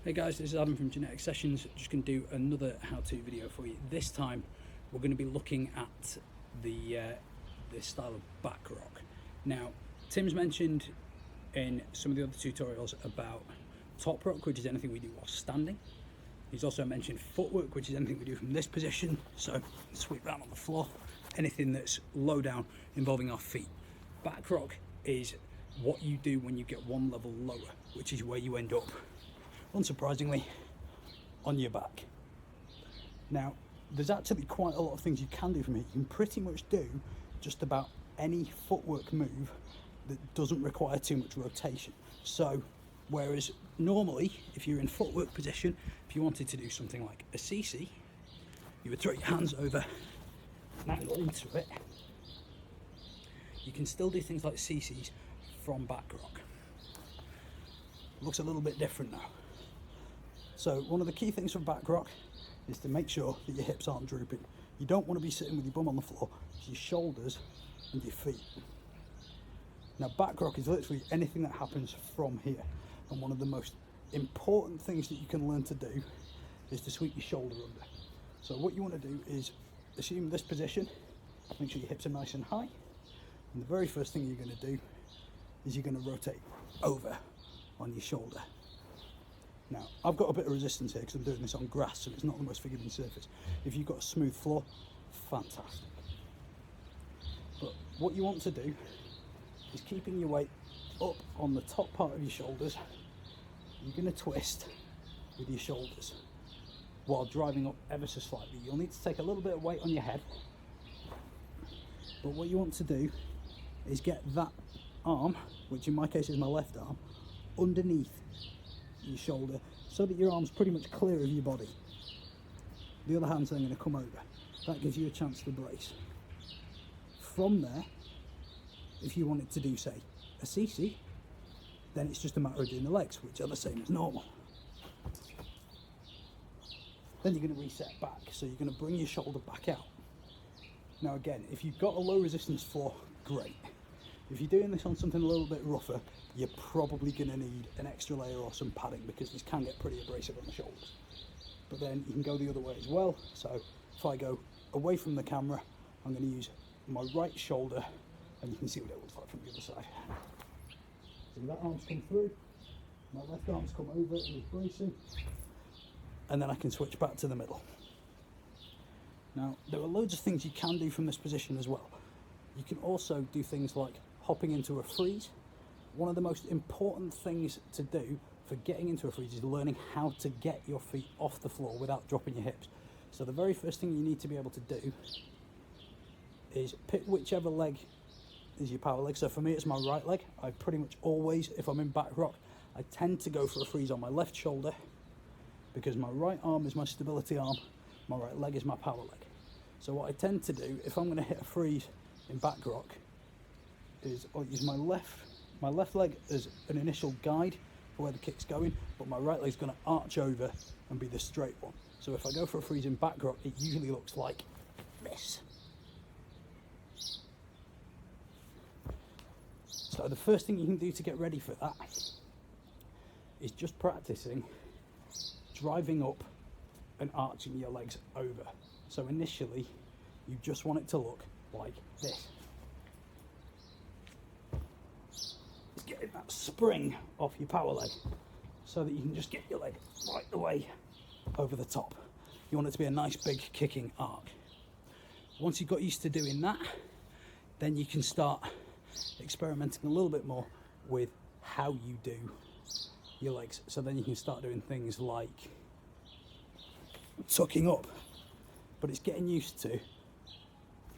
Hey guys, this is Adam from Genetic Sessions. Just going to do another how-to video for you. This time we're going to be looking at this style of back rock. Now, Tim's mentioned in some of the other tutorials about top rock, which is anything we do while standing. He's also mentioned footwork, which is anything we do from this position, so sweep around on the floor, anything that's low down involving our feet. Back rock is what you do when you get one level lower, which is where you end up, unsurprisingly, on your back. Now, there's actually quite a lot of things you can do from here. You can pretty much do just about any footwork move that doesn't require too much rotation. So, whereas normally, if you're in footwork position, if you wanted to do something like a CC, you would throw your hands over and angle into it. You can still do things like CCs from back rock. It looks a little bit different now. So one of the key things for back rock is to make sure that your hips aren't drooping. You don't want to be sitting with your bum on the floor, it's your shoulders and your feet. Now, back rock is literally anything that happens from here. And one of the most important things that you can learn to do is to sweep your shoulder under. So what you want to do is assume this position, make sure your hips are nice and high. And the very first thing you're going to do is you're going to rotate over on your shoulder. Now, I've got a bit of resistance here because I'm doing this on grass, so it's not the most forgiving surface. If you've got a smooth floor, fantastic. But what you want to do is keeping your weight up on the top part of your shoulders. You're going to twist with your shoulders while driving up ever so slightly. You'll need to take a little bit of weight on your head, but what you want to do is get that arm, which in my case is my left arm, underneath your shoulder so that your arm's pretty much clear of your body. The other hand's then going to come over. That gives you a chance to brace. From there, if you wanted to do, say, a CC, then it's just a matter of doing the legs, which are the same as normal. Then you're going to reset back, so you're going to bring your shoulder back out. Now again, if you've got a low resistance floor, great. If you're doing this on something a little bit rougher, you're probably going to need an extra layer or some padding because this can get pretty abrasive on the shoulders. But then you can go the other way as well. So if I go away from the camera, I'm going to use my right shoulder and you can see what it looks like from the other side. So that arm's come through, my left arm's come over and is bracing, and then I can switch back to the middle. Now, there are loads of things you can do from this position as well. You can also do things like hopping into a freeze. One of the most important things to do for getting into a freeze is learning how to get your feet off the floor without dropping your hips. So the very first thing you need to be able to do is pick whichever leg is your power leg. So for me, it's my right leg. I pretty much always, if I'm in back rock, I tend to go for a freeze on my left shoulder because my right arm is my stability arm, my right leg is my power leg. So what I tend to do, if I'm going to hit a freeze in back rock, is I'll use my left leg as an initial guide for where the kick's going, but my right leg's going to arch over and be the straight one. So if I go for a freeze in back rock, it usually looks like this. So the first thing you can do to get ready for that is just practicing driving up and arching your legs over. So initially, you just want it to look like this. It's getting that spring off your power leg so that you can just get your leg right the way over the top. You want it to be a nice big kicking arc. Once you've got used to doing that, then you can start experimenting a little bit more with how you do your legs. So then you can start doing things like tucking up, but it's getting used to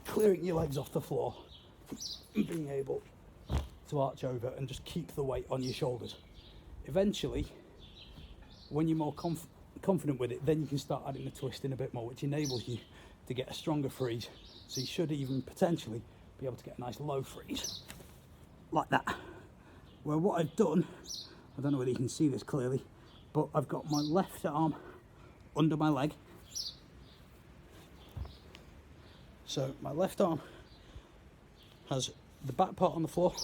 clearing your legs off the floor and being able to arch over and just keep the weight on your shoulders. Eventually, when you're more confident with it, then you can start adding the twist in a bit more, which enables you to get a stronger freeze. So you should even potentially be able to get a nice low freeze like that. Where what I've done, I don't know whether you can see this clearly, but I've got my left arm under my leg. So my left arm has the back part on the floor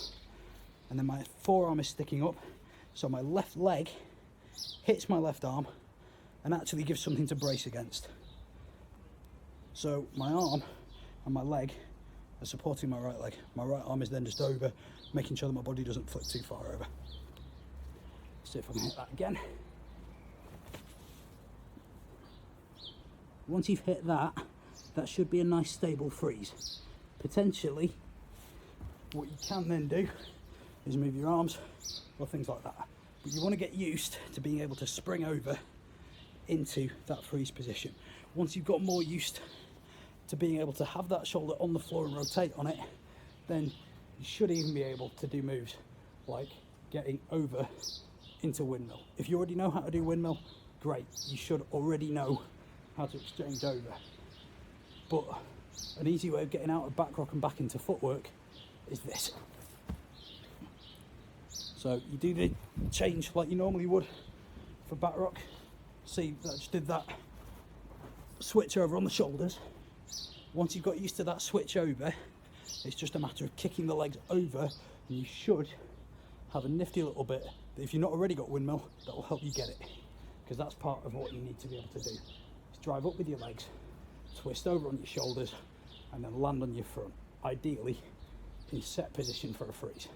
and then my forearm is sticking up. So my left leg hits my left arm and actually gives something to brace against. So my arm and my leg are supporting my right leg. My right arm is then just over, making sure that my body doesn't flip too far over. Let's see if I can hit that again. Once you've hit that, that should be a nice stable freeze. Potentially, what you can then do is move your arms or things like that. But you want to get used to being able to spring over into that freeze position. Once you've got more used to being able to have that shoulder on the floor and rotate on it, then you should even be able to do moves like getting over into windmill. If you already know how to do windmill, great. You should already know how to exchange over. But an easy way of getting out of back rock and back into footwork is this. So you do the change like you normally would for back rock. See, I just did that switch over on the shoulders. Once you've got used to that switch over, it's just a matter of kicking the legs over, and you should have a nifty little bit that if you've not already got windmill, that will help you get it, because that's part of what you need to be able to do. Is drive up with your legs, twist over on your shoulders, and then land on your front, ideally in set position for a freeze.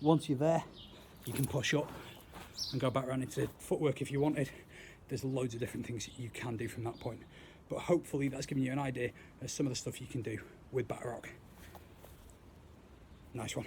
Once you're there, you can push up and go back around into footwork if you wanted. There's loads of different things that you can do from that point, but hopefully that's giving you an idea of some of the stuff you can do with back rock. Nice one.